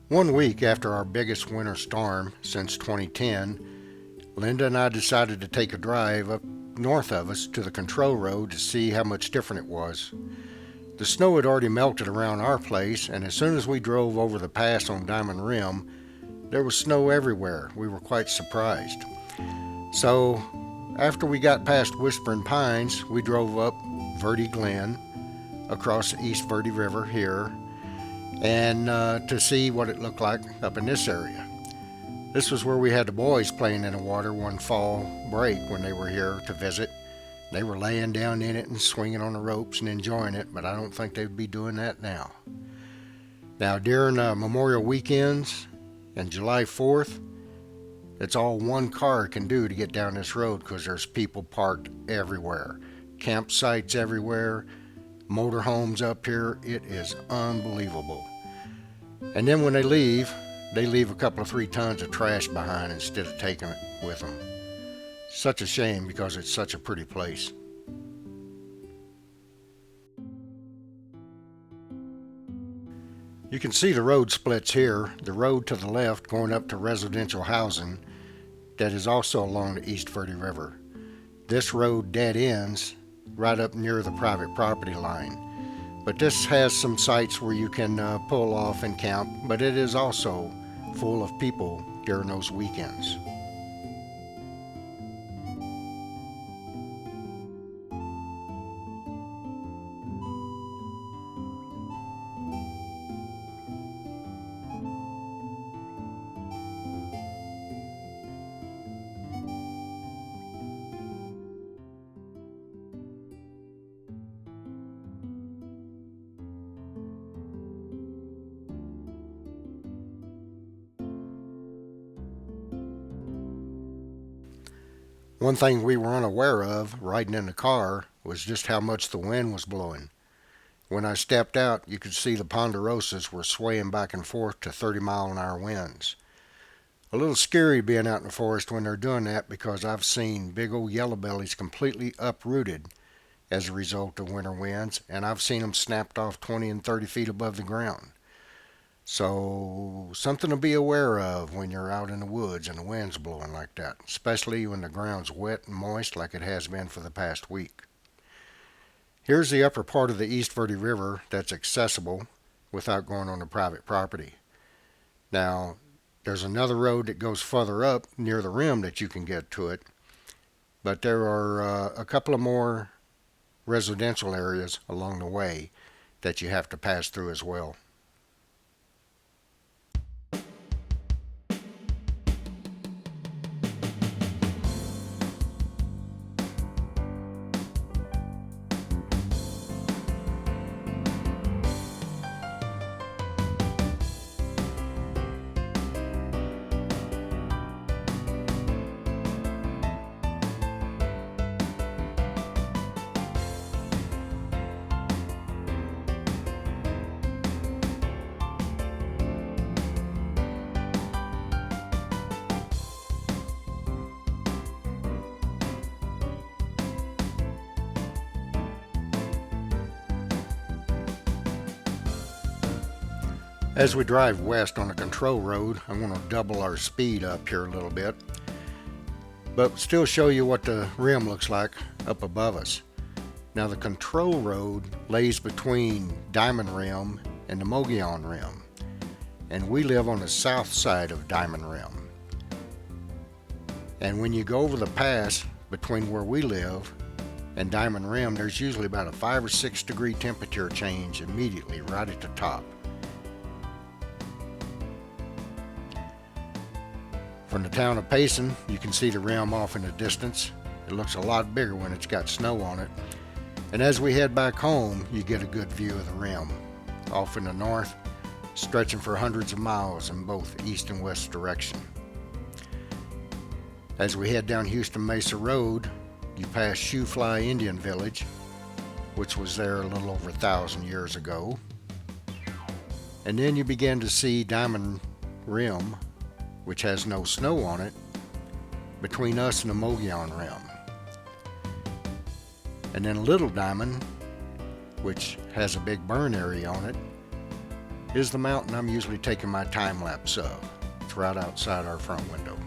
One week after our biggest winter storm since 2010, Linda and I decided to take a drive up north of us to the control road to see how much different it was. The snow had already melted around our place, and as soon as we drove over the pass on Diamond Rim, there was snow everywhere. We were quite surprised. So, after we got past Whispering Pines, we drove up Verde Glen across the East Verde River here and to see what it looked like up in this area. This was where we had the boys playing in the water one fall break when they were here to visit. They were laying down in it and swinging on the ropes and enjoying it, but I don't think they'd be doing that now. Now, during Memorial weekends and July 4th, it's all one car can do to get down this road because there's people parked everywhere. Campsites everywhere, motorhomes up here. It is unbelievable. And then when they leave a couple of 3 tons of trash behind instead of taking it with them. Such a shame because it's such a pretty place. You can see the road splits here. The road to the left going up to residential housing that is also along the East Verde River. This road dead ends right up near the private property line. But this has some sites where you can pull off and camp, but it is also full of people during those weekends. One thing we were unaware of riding in the car was just how much the wind was blowing. When I stepped out, you could see the ponderosas were swaying back and forth to 30-mile-an-hour winds. A little scary being out in the forest when they're doing that because I've seen big old yellow bellies completely uprooted as a result of winter winds, and I've seen them snapped off 20 and 30 feet above the ground. So, something to be aware of when you're out in the woods and the wind's blowing like that, especially when the ground's wet and moist like it has been for the past week. Here's the upper part of the East Verde River that's accessible without going on the private property. Now, there's another road that goes further up near the rim that you can get to it, but there are a couple of more residential areas along the way that you have to pass through as well. As we drive west on the control road, I'm going to double our speed up here a little bit, but still show you what the rim looks like up above us. Now the control road lays between Diamond Rim and the Mogollon Rim, and we live on the south side of Diamond Rim. And when you go over the pass between where we live and Diamond Rim, there's usually about a 5 or 6 degree temperature change immediately right at the top. From the town of Payson, you can see the rim off in the distance. It looks a lot bigger when it's got snow on it. And as we head back home, you get a good view of the rim off in the north, stretching for hundreds of miles in both east and west direction. As we head down Houston Mesa Road, you pass Shoofly Indian Village, which was there a little over 1,000 years ago. And then you begin to see Diamond Rim, which has no snow on it, between us and the Mogollon Rim. And then Little Diamond, which has a big burn area on it, is the mountain I'm usually taking my time lapse of. It's right outside our front window.